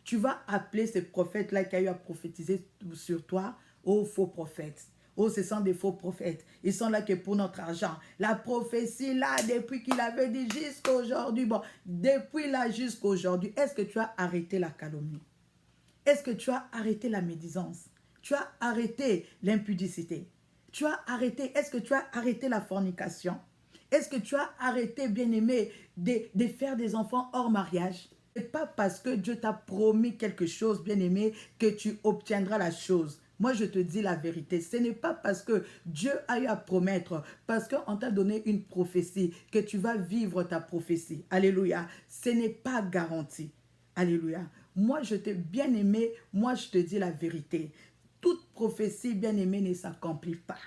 tu vas appeler ces prophètes-là qui ont eu à prophétiser sur toi, aux faux prophètes. Oh, ce sont des faux prophètes. Ils sont là que pour notre argent. La prophétie, là, depuis qu'il avait dit jusqu'à aujourd'hui, bon, depuis là jusqu'à aujourd'hui, est-ce que tu as arrêté la calomnie? Est-ce que tu as arrêté la médisance? Tu as arrêté l'impudicité? Tu as arrêté, est-ce que tu as arrêté la fornication? Est-ce que tu as arrêté, bien-aimé, de faire des enfants hors mariage? Ce n'est pas parce que Dieu t'a promis quelque chose, bien-aimé, que tu obtiendras la chose. Moi, je te dis la vérité. Ce n'est pas parce que Dieu a eu à promettre, parce qu'on t'a donné une prophétie, que tu vas vivre ta prophétie. Alléluia. Ce n'est pas garanti. Alléluia. Moi, je t'ai bien aimé. Moi, je te dis la vérité. Toute prophétie bien aimée ne s'accomplit pas.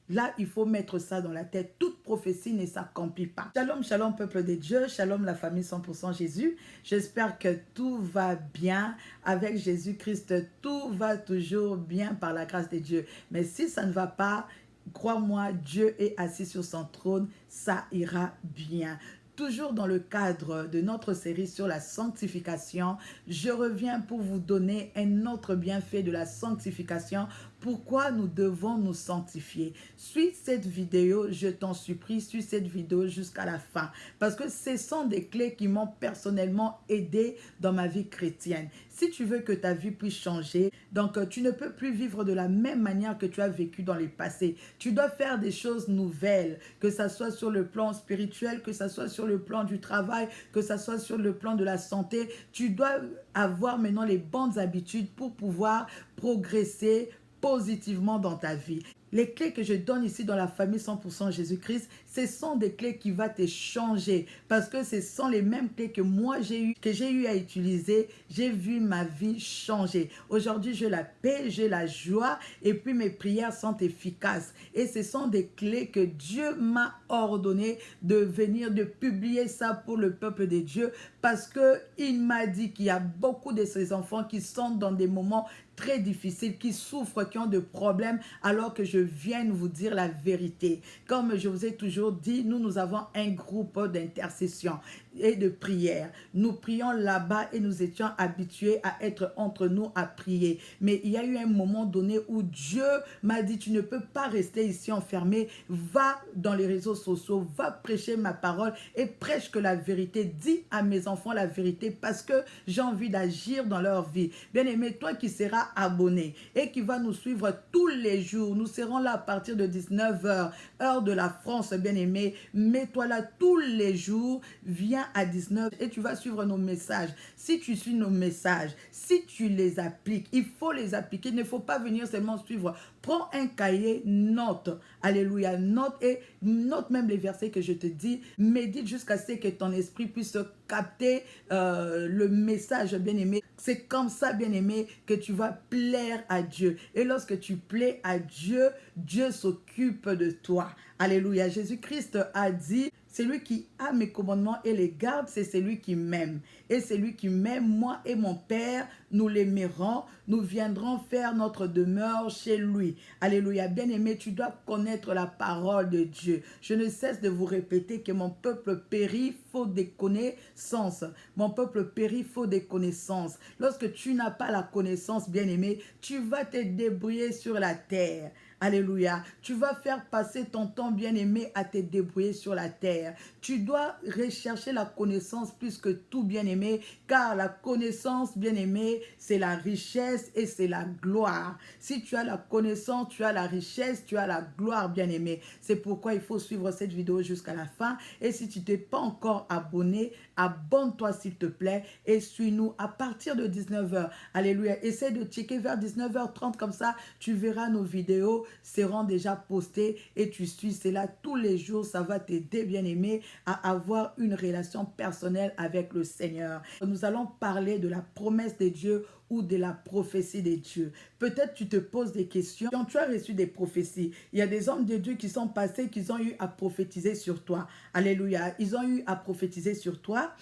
Là, il faut mettre ça dans la tête. Toute prophétie ne s'accomplit pas. Shalom, shalom, peuple de Dieu. Shalom, la famille 100% Jésus. J'espère que tout va bien avec Jésus-Christ. Tout va toujours bien par la grâce de Dieu. Mais si ça ne va pas, crois-moi, Dieu est assis sur son trône. Ça ira bien. Toujours dans le cadre de notre série sur la sanctification, je reviens pour vous donner un autre bienfait de la sanctification. Pourquoi nous devons nous sanctifier? Suis cette vidéo, je t'en supplie, suis cette vidéo jusqu'à la fin. Parce que ce sont des clés qui m'ont personnellement aidé dans ma vie chrétienne. Si tu veux que ta vie puisse changer, donc tu ne peux plus vivre de la même manière que tu as vécu dans le passé. Tu dois faire des choses nouvelles, que ce soit sur le plan spirituel, que ce soit sur le plan du travail, que ce soit sur le plan de la santé. Tu dois avoir maintenant les bonnes habitudes pour pouvoir progresser positivement dans ta vie. Les clés que je donne ici dans la famille 100% Jésus-Christ, ce sont des clés qui vont te changer parce que ce sont les mêmes clés que moi j'ai eu à utiliser. J'ai vu ma vie changer. Aujourd'hui, j'ai la paix, j'ai la joie et puis mes prières sont efficaces. Et ce sont des clés que Dieu m'a ordonné de venir, de publier ça pour le peuple de Dieu parce qu'il m'a dit qu'il y a beaucoup de ces enfants qui sont dans des moments très difficiles, qui souffrent, qui ont des problèmes, alors que je viens vous dire la vérité. Comme je vous ai toujours dit, nous avons un groupe d'intercession et de prière. Nous prions là-bas et nous étions habitués à être entre nous à prier. Mais il y a eu un moment donné où Dieu m'a dit, tu ne peux pas rester ici enfermé, va dans les réseaux sociaux, va prêcher ma parole et prêche que la vérité. Dis à mes enfants la vérité parce que j'ai envie d'agir dans leur vie. Bien-aimé, toi qui seras abonné et qui va nous suivre tous les jours, nous serons là à partir de 19h, heure de la France, bien-aimé. Mets-toi là tous les jours, viens à 19h et tu vas suivre nos messages. Si tu suis nos messages, si tu les appliques, il faut les appliquer. Il ne faut pas venir seulement suivre. Prends un cahier, note. Alléluia, note et note même les versets que je te dis. Médite jusqu'à ce que ton esprit puisse capter le message, bien-aimé. C'est comme ça, bien-aimé, que tu vas plaire à Dieu. Et lorsque tu plais à Dieu, Dieu s'occupe de toi. Alléluia. Jésus-Christ a dit, celui qui a mes commandements et les garde, c'est celui qui m'aime. Et celui qui m'aime, moi et mon Père, nous l'aimerons. Nous viendrons faire notre demeure chez lui. Alléluia. Bien-aimé, tu dois connaître la parole de Dieu. Je ne cesse de vous répéter que mon peuple périt faute des connaissances. Mon peuple périt faute des connaissances. Lorsque tu n'as pas la connaissance, bien-aimé, tu vas te débrouiller sur la terre. Alléluia. Tu vas faire passer ton temps bien-aimé à te débrouiller sur la terre. Tu dois rechercher la connaissance plus que tout bien-aimé, car la connaissance bien-aimé, c'est la richesse et c'est la gloire. Si tu as la connaissance, tu as la richesse, tu as la gloire bien-aimé. C'est pourquoi il faut suivre cette vidéo jusqu'à la fin. Et si tu t'es pas encore abonné, abonne-toi s'il te plaît et suis-nous à partir de 19h. Alléluia. Essaie de checker vers 19h30 comme ça, tu verras nos vidéos seront déjà postées et tu suis cela tous les jours. Ça va t'aider, bien-aimé, à avoir une relation personnelle avec le Seigneur. Nous allons parler de la promesse de Dieu ou de la prophétie de Dieu. Peut-être tu te poses des questions. Quand tu as reçu des prophéties, il y a des hommes de Dieu qui sont passés, qui ont eu à prophétiser sur toi. Alléluia. Ils ont eu à prophétiser sur toi.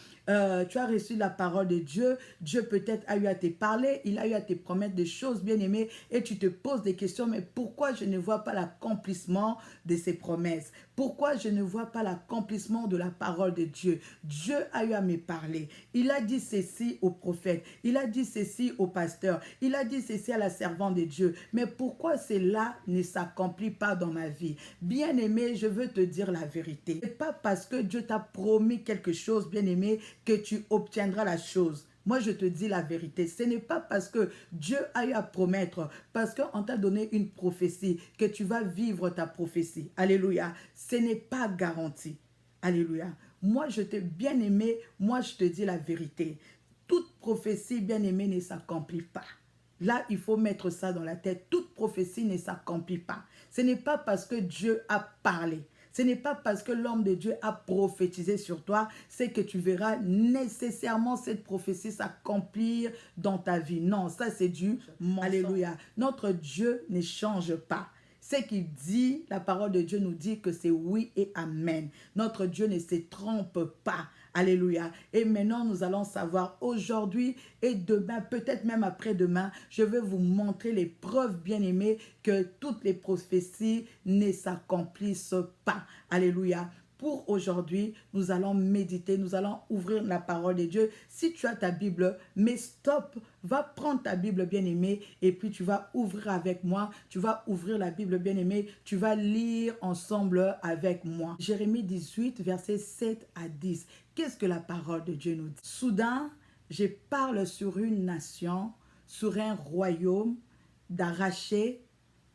tu as reçu la parole de Dieu, Dieu peut-être a eu à te parler, il a eu à te promettre des choses, bien-aimé, et tu te poses des questions, mais pourquoi je ne vois pas l'accomplissement de ces promesses? Pourquoi je ne vois pas l'accomplissement de la parole de Dieu? Dieu a eu à me parler. Il a dit ceci au prophète, il a dit ceci au pasteur, il a dit ceci à la servante de Dieu. Mais pourquoi cela ne s'accomplit pas dans ma vie? Bien-aimé, je veux te dire la vérité. Ce n'est pas parce que Dieu t'a promis quelque chose, bien-aimé, que tu obtiendras la chose. Moi, je te dis la vérité. Ce n'est pas parce que Dieu a eu à promettre, parce qu'on t'a donné une prophétie, que tu vas vivre ta prophétie. Alléluia. Ce n'est pas garanti. Alléluia. Moi, je t'ai bien aimé. Moi, je te dis la vérité. Toute prophétie bien aimée ne s'accomplit pas. Là, il faut mettre ça dans la tête. Toute prophétie ne s'accomplit pas. Ce n'est pas parce que Dieu a parlé. Ce n'est pas parce que l'homme de Dieu a prophétisé sur toi, c'est que tu verras nécessairement cette prophétie s'accomplir dans ta vie. Non, ça c'est du mensonge. Alléluia. Notre Dieu ne change pas. Ce qu'il dit, la parole de Dieu nous dit que c'est oui et amen. Notre Dieu ne se trompe pas. Alléluia. Et maintenant, nous allons savoir aujourd'hui et demain, peut-être même après-demain, je vais vous montrer les preuves bien-aimées que toutes les prophéties ne s'accomplissent pas. Alléluia. Pour aujourd'hui, nous allons méditer, nous allons ouvrir la parole de Dieu. Si tu as ta Bible, mais stop, va prendre ta Bible bien-aimée et puis tu vas ouvrir avec moi. Tu vas ouvrir la Bible bien-aimée, tu vas lire ensemble avec moi. Jérémie 18, versets 7 à 10. Qu'est-ce que la parole de Dieu nous dit? Soudain, je parle sur une nation, sur un royaume, d'arracher,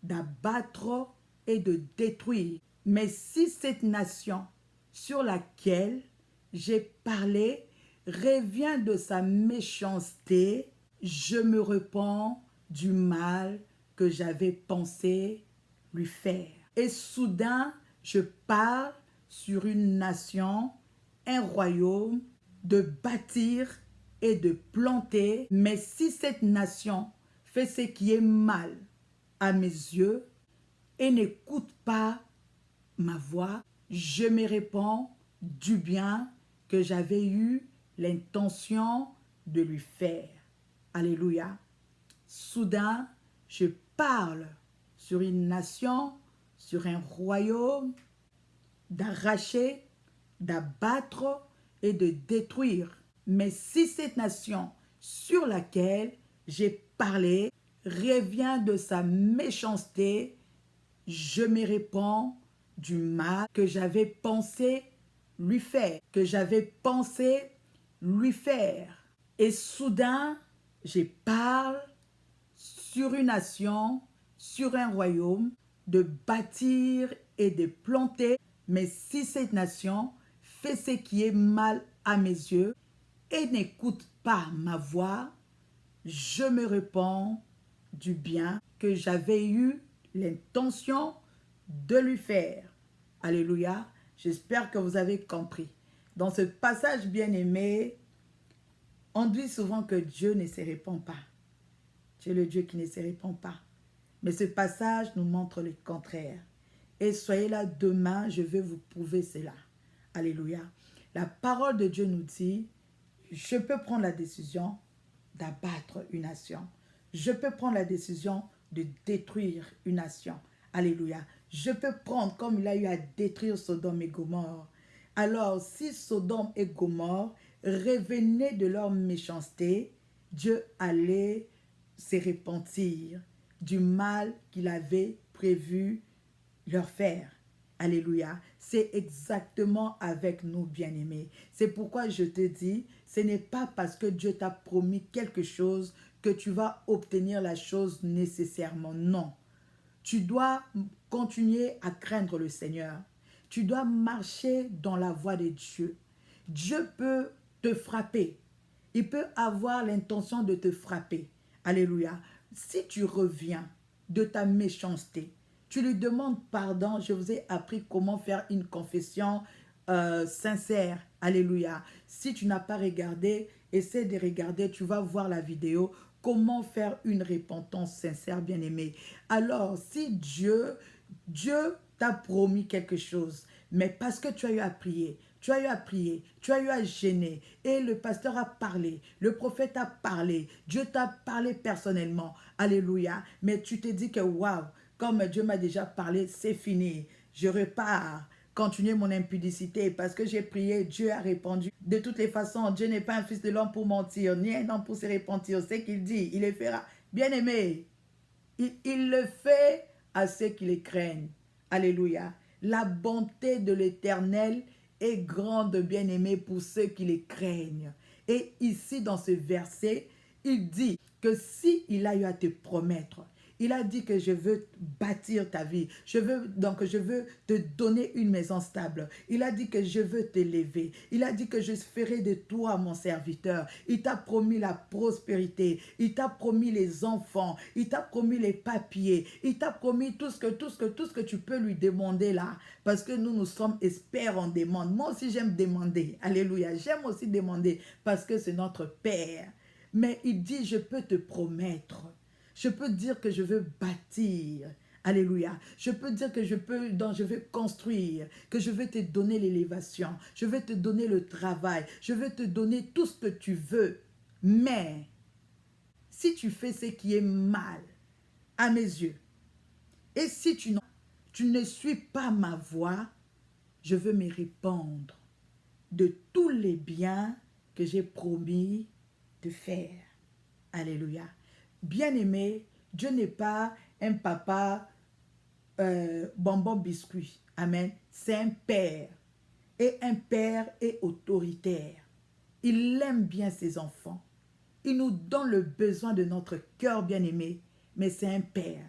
d'abattre et de détruire. Mais si cette nation sur laquelle j'ai parlé revient de sa méchanceté, je me repens du mal que j'avais pensé lui faire. Et soudain, je parle sur une nation, un royaume, de bâtir et de planter. Mais si cette nation fait ce qui est mal à mes yeux et n'écoute pas ma voix, je me réponds du bien que j'avais eu l'intention de lui faire. Alléluia. Soudain, je parle sur une nation, sur un royaume, d'arracher, d'abattre et de détruire. Mais si cette nation sur laquelle j'ai parlé revient de sa méchanceté, je me réponds du mal que j'avais pensé lui faire, Et soudain, je parle sur une nation, sur un royaume, de bâtir et de planter. Mais si cette nation fait ce qui est mal à mes yeux et n'écoute pas ma voix, je me réponds du bien que j'avais eu l'intention de lui faire. Alléluia. J'espère que vous avez compris. Dans ce passage bien-aimé, on dit souvent que Dieu ne se répand pas. Dieu est le Dieu qui ne se répand pas. Mais ce passage nous montre le contraire. Et soyez là demain, je vais vous prouver cela. Alléluia. La parole de Dieu nous dit, je peux prendre la décision d'abattre une nation. Je peux prendre la décision de détruire une nation. Alléluia. Je peux prendre, comme il a eu à détruire Sodome et Gomorrhe. Alors, si Sodome et Gomorrhe revenaient de leur méchanceté, Dieu allait se repentir du mal qu'il avait prévu leur faire. Alléluia. C'est exactement avec nous, bien-aimés. C'est pourquoi je te dis, ce n'est pas parce que Dieu t'a promis quelque chose que tu vas obtenir la chose nécessairement. Non. Tu dois continuer à craindre le Seigneur. Tu dois marcher dans la voie de Dieu. Dieu peut te frapper. Il peut avoir l'intention de te frapper. Alléluia. Si tu reviens de ta méchanceté, tu lui demandes pardon. Je vous ai appris comment faire une confession sincère. Alléluia. Si tu n'as pas regardé, essaie de regarder. Tu vas voir la vidéo. Comment faire une repentance sincère, bien-aimé. Alors, si Dieu t'a promis quelque chose, mais parce que tu as eu à prier, tu as eu à prier, tu as eu à gêner. Et le pasteur a parlé, le prophète a parlé, Dieu t'a parlé personnellement. Alléluia. Mais tu t'es dit que waouh, comme Dieu m'a déjà parlé, c'est fini. Je repars. Continuer mon impudicité parce que j'ai prié, Dieu a répondu. De toutes les façons, Dieu n'est pas un fils de l'homme pour mentir, ni un homme pour se repentir. C'est qu'il dit, il le fera. Bien-aimé, il le fait à ceux qui le craignent. Alléluia. La bonté de l'Éternel est grande, bien-aimé, pour ceux qui les craignent. Et ici, dans ce verset, il dit que s'il a eu à te promettre, il a dit que je veux bâtir ta vie. Je veux te donner une maison stable. Il a dit que je veux t'élever. Il a dit que je ferai de toi mon serviteur. Il t'a promis la prospérité. Il t'a promis les enfants. Il t'a promis les papiers. Il t'a promis tout ce que tu peux lui demander là. Parce que nous sommes experts en demande. Moi aussi, j'aime demander. Alléluia. J'aime aussi demander parce que c'est notre Père. Mais il dit, je peux te promettre. Je peux dire que je veux bâtir. Alléluia. Je peux dire que je veux construire, que je veux te donner l'élévation, je veux te donner le travail, je veux te donner tout ce que tu veux. Mais, si tu fais ce qui est mal à mes yeux, et si tu ne suis pas ma voix, je veux me répandre de tous les biens que j'ai promis de faire. Alléluia. Bien-aimé, Dieu n'est pas un papa bonbon biscuit. Amen. C'est un père. Et un père est autoritaire. Il aime bien ses enfants. Il nous donne le besoin de notre cœur bien-aimé. Mais c'est un père.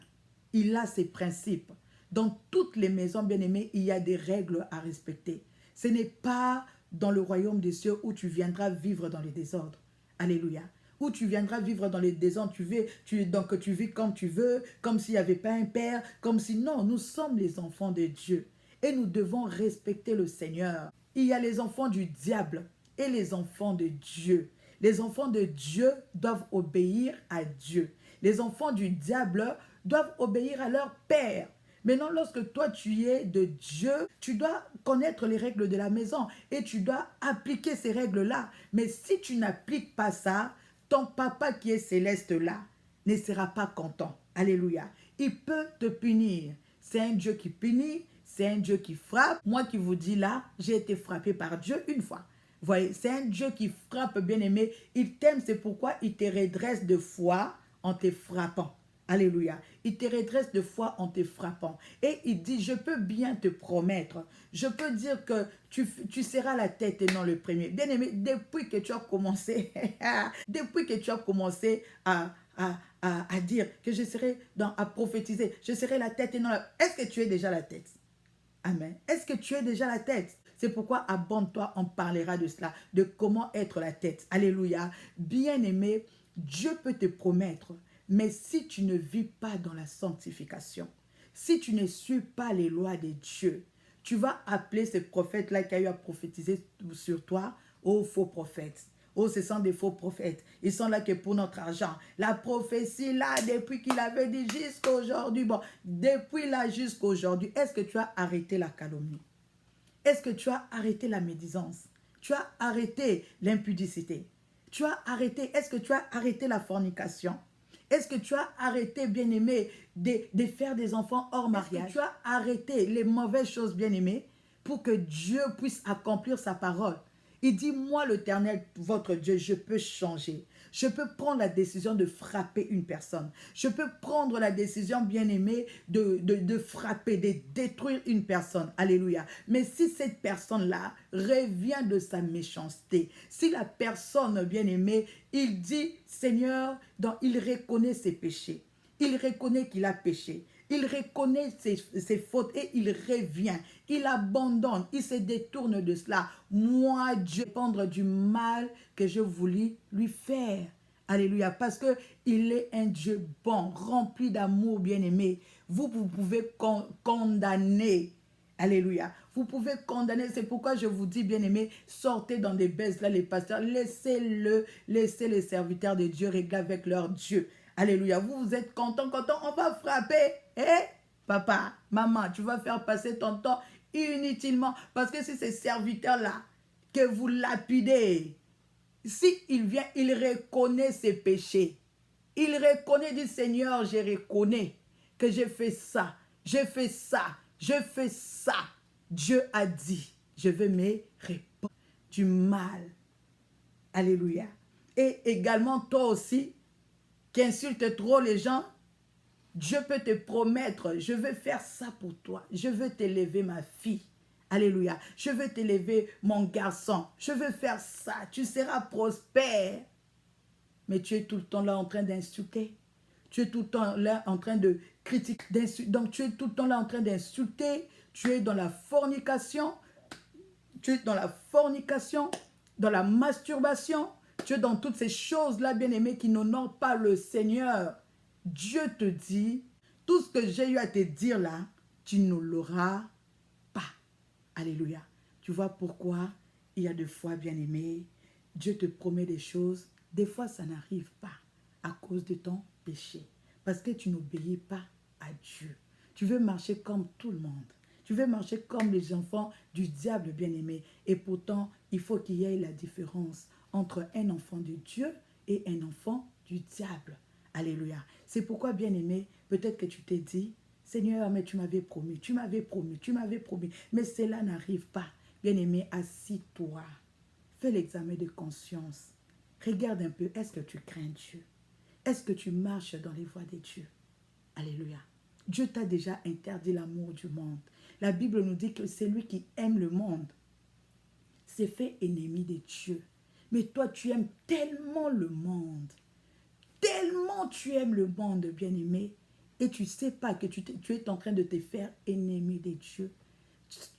Il a ses principes. Dans toutes les maisons bien-aimées, il y a des règles à respecter. Ce n'est pas dans le royaume des cieux où tu viendras vivre dans le désordre. Alléluia. Où tu viendras vivre dans les désordres, tu vis comme tu veux, comme s'il n'y avait pas un père, comme si non, nous sommes les enfants de Dieu et nous devons respecter le Seigneur. Il y a les enfants du diable et les enfants de Dieu. Les enfants de Dieu doivent obéir à Dieu. Les enfants du diable doivent obéir à leur père. Maintenant, lorsque toi tu es de Dieu, tu dois connaître les règles de la maison et tu dois appliquer ces règles-là. Mais si tu n'appliques pas ça, ton papa qui est céleste là ne sera pas content. Alléluia. Il peut te punir. C'est un Dieu qui punit, c'est un Dieu qui frappe. Moi qui vous dis là, j'ai été frappé par Dieu une fois. Vous voyez, c'est un Dieu qui frappe, bien-aimé. Il t'aime, c'est pourquoi il te redresse de foi en te frappant. Alléluia. Il te redresse de foi en te frappant. Et il dit, je peux bien te promettre. Je peux dire que tu seras la tête et non le premier. Bien-aimé, depuis que tu as commencé, à dire que je serai à prophétiser, je serai la tête et non la... Est-ce que tu es déjà la tête? Amen. Est-ce que tu es déjà la tête? C'est pourquoi abonne-toi, on parlera de cela, de comment être la tête. Alléluia. Bien-aimé, Dieu peut te promettre. Mais si tu ne vis pas dans la sanctification, si tu ne suis pas les lois de Dieu, tu vas appeler ce prophète-là qui a eu à prophétiser sur toi aux faux prophètes. Oh, ce sont des faux prophètes. Ils sont là que pour notre argent. La prophétie là, depuis qu'il avait dit jusqu'à aujourd'hui, bon, depuis là jusqu'à aujourd'hui, est-ce que tu as arrêté la calomnie? Est-ce que tu as arrêté la médisance? Tu as arrêté l'impudicité? Tu as arrêté, est-ce que tu as arrêté la fornication? Est-ce que tu as arrêté, bien-aimé, de faire des enfants hors mariage? Est-ce que tu as arrêté les mauvaises choses, bien-aimé, pour que Dieu puisse accomplir sa parole? Il dit, moi, l'Éternel, votre Dieu, je peux changer. Je peux prendre la décision de frapper une personne. Je peux prendre la décision, bien-aimé, de frapper, de détruire une personne. Alléluia. Mais si cette personne-là revient de sa méchanceté, si la personne, bien-aimée, il dit, Seigneur, il reconnaît ses péchés. Il reconnaît qu'il a péché. Il reconnaît ses fautes et il revient. Il abandonne. Il se détourne de cela. Moi, Dieu, répondre du mal que je voulais lui faire. Alléluia. Parce qu'il est un Dieu bon, rempli d'amour, bien-aimé. Vous pouvez condamner. Alléluia. Vous pouvez condamner. C'est pourquoi je vous dis, bien-aimé, sortez dans des baisses là, les pasteurs. Laissez les serviteurs de Dieu régler avec leur Dieu. Alléluia. Vous êtes content, on va frapper. Eh, papa, maman, tu vas faire passer ton temps inutilement. Parce que c'est ces serviteurs-là que vous lapidez. S'il vient, il reconnaît ses péchés. Il reconnaît, dit Seigneur, je reconnais que j'ai fait ça, j'ai fait ça, je fais ça. Dieu a dit, je vais me répandre du mal. Alléluia. Et également toi aussi, qui insulte trop les gens, Dieu peut te promettre, je vais faire ça pour toi. Je veux t'élever ma fille. Alléluia. Je veux t'élever mon garçon. Je veux faire ça. Tu seras prospère. Mais tu es tout le temps là en train d'insulter. Tu es tout le temps là en train de critiquer. Donc tu es tout le temps là en train d'insulter. Tu es dans la fornication. Tu es dans la fornication, dans la masturbation. Tu es dans toutes ces choses-là, bien-aimés, qui n'honorent pas le Seigneur. Dieu te dit, tout ce que j'ai eu à te dire là, tu ne l'auras pas. Alléluia. Tu vois pourquoi il y a des fois, bien-aimé, Dieu te promet des choses. Des fois, ça n'arrive pas à cause de ton péché. Parce que tu n'obéis pas à Dieu. Tu veux marcher comme tout le monde. Tu veux marcher comme les enfants du diable, bien-aimé. Et pourtant, il faut qu'il y ait la différence entre un enfant de Dieu et un enfant du diable. Alléluia. C'est pourquoi, bien-aimé, peut-être que tu t'es dit, Seigneur, mais tu m'avais promis, tu m'avais promis, tu m'avais promis. Mais cela n'arrive pas. Bien-aimé, assis-toi. Fais l'examen de conscience. Regarde un peu, est-ce que tu crains Dieu? Est-ce que tu marches dans les voies de Dieu? Alléluia. Dieu t'a déjà interdit l'amour du monde. La Bible nous dit que c'est lui qui aime le monde s'est fait ennemi de Dieu. Mais toi, tu aimes tellement le monde. Tellement tu aimes le monde, bien-aimé. Et tu ne sais pas que tu es en train de te faire ennemi de Dieu.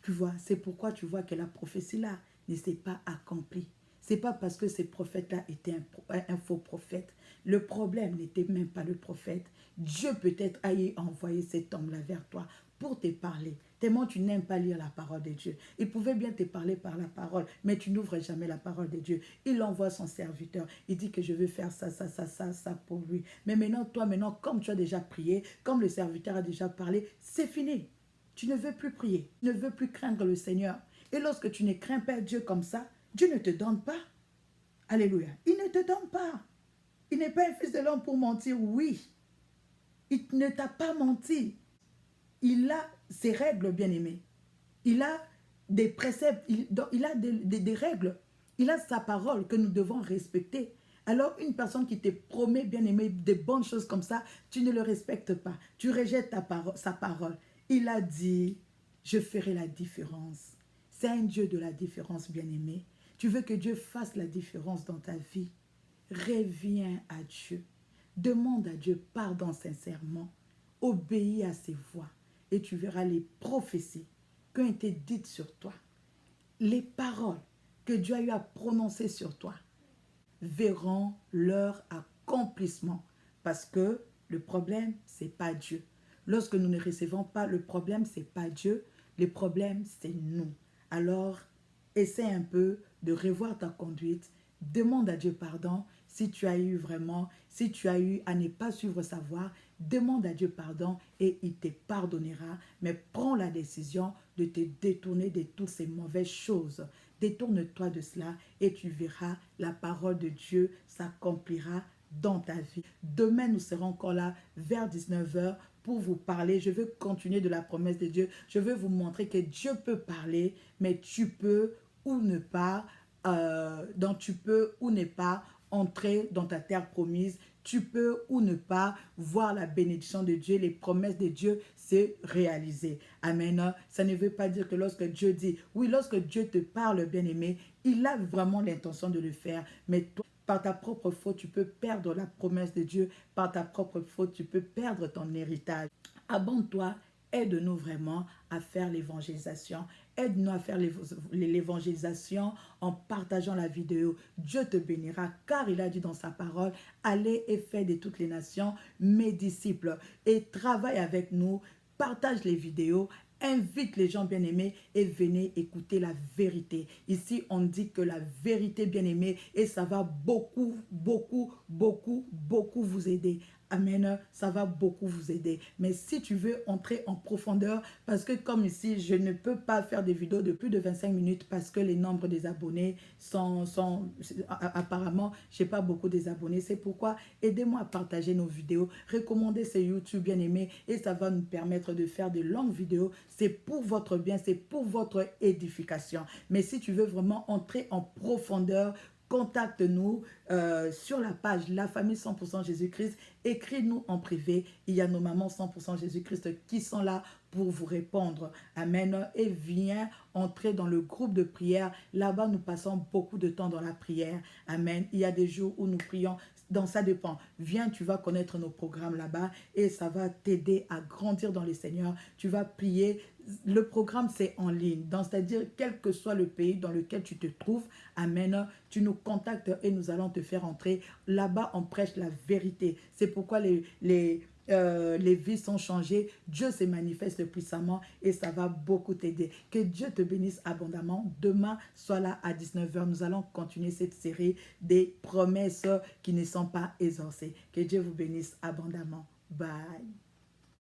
Tu vois, c'est pourquoi tu vois que la prophétie-là ne s'est pas accomplie. Ce n'est pas parce que ces prophètes-là étaient un faux prophète. Le problème n'était même pas le prophète. Dieu peut-être a envoyé cet homme-là vers toi pour te parler. Tellement tu n'aimes pas lire la parole de Dieu. Il pouvait bien te parler par la parole, mais tu n'ouvres jamais la parole de Dieu. Il envoie son serviteur. Il dit que je veux faire ça, ça, ça, ça, ça pour lui. Mais maintenant, toi, comme tu as déjà prié, comme le serviteur a déjà parlé, c'est fini. Tu ne veux plus prier. Tu ne veux plus craindre le Seigneur. Et lorsque tu ne crains pas Dieu comme ça, Dieu ne te donne pas. Alléluia. Il ne te donne pas. Il n'est pas un fils de l'homme pour mentir, oui. Il ne t'a pas menti. Il a ses règles, bien-aimés. Il a des préceptes, il a des règles. Il a sa parole que nous devons respecter. Alors, une personne qui te promet, bien-aimé, des bonnes choses comme ça, tu ne le respectes pas. Tu rejettes sa parole. Il a dit, je ferai la différence. C'est un Dieu de la différence, bien-aimé. Tu veux que Dieu fasse la différence dans ta vie. Reviens à Dieu. Demande à Dieu pardon sincèrement. Obéis à ses voix. Et tu verras les prophéties qui ont été dites sur toi. Les paroles que Dieu a eu à prononcer sur toi verront leur accomplissement. Parce que le problème, ce n'est pas Dieu. Lorsque nous ne recevons pas, le problème, ce n'est pas Dieu. Le problème, c'est nous. Alors, essaie un peu de revoir ta conduite. Demande à Dieu pardon. Si tu as eu à ne pas suivre sa voie, demande à Dieu pardon et il te pardonnera. Mais prends la décision de te détourner de toutes ces mauvaises choses. Détourne-toi de cela et tu verras la parole de Dieu s'accomplira dans ta vie. Demain, nous serons encore là vers 19 h pour vous parler. Je veux continuer de la promesse de Dieu. Je veux vous montrer que Dieu peut parler, mais tu peux ou ne pas, entrer dans ta terre promise. Tu peux ou ne pas voir la bénédiction de Dieu, les promesses de Dieu se réaliser. Amen. Ça ne veut pas dire que lorsque Dieu dit, oui, lorsque Dieu te parle, bien-aimé, il a vraiment l'intention de le faire. Mais toi, par ta propre faute, tu peux perdre la promesse de Dieu. Par ta propre faute, tu peux perdre ton héritage. Abonne-toi, aide-nous vraiment à faire l'évangélisation. Aide-nous à faire l'évangélisation en partageant la vidéo. Dieu te bénira car il a dit dans sa parole, allez et faites de toutes les nations mes disciples. Et travaille avec nous, partage les vidéos, invite les gens bien-aimés et venez écouter la vérité. Ici, on dit que la vérité bien-aimée et ça va beaucoup, beaucoup, beaucoup, beaucoup vous aider Amen, ça va beaucoup vous aider. Mais si tu veux entrer en profondeur, parce que comme ici, je ne peux pas faire des vidéos de plus de 25 minutes parce que les nombres des abonnés apparemment, je n'ai pas beaucoup des abonnés. C'est pourquoi aidez-moi à partager nos vidéos, recommandez ces YouTube bien aimés et ça va nous permettre de faire de longues vidéos. C'est pour votre bien, c'est pour votre édification. Mais si tu veux vraiment entrer en profondeur, contacte-nous sur la page La Famille 100% Jésus-Christ. Écris-nous en privé. Il y a nos mamans 100% Jésus-Christ qui sont là pour vous répondre. Amen. Et viens entrer dans le groupe de prière. Là-bas, nous passons beaucoup de temps dans la prière. Amen. Il y a des jours où nous prions. Donc, ça dépend. Viens, tu vas connaître nos programmes là-bas et ça va t'aider à grandir dans le Seigneur. Tu vas prier. Le programme, c'est en ligne. C'est-à-dire, quel que soit le pays dans lequel tu te trouves, amen, tu nous contactes et nous allons te faire entrer. Là-bas, on prêche la vérité. C'est pourquoi les vies sont changées. Dieu se manifeste puissamment et ça va beaucoup t'aider. Que Dieu te bénisse abondamment. Demain, sois là à 19h. Nous allons continuer cette série des promesses qui ne sont pas exaucées. Que Dieu vous bénisse abondamment. Bye.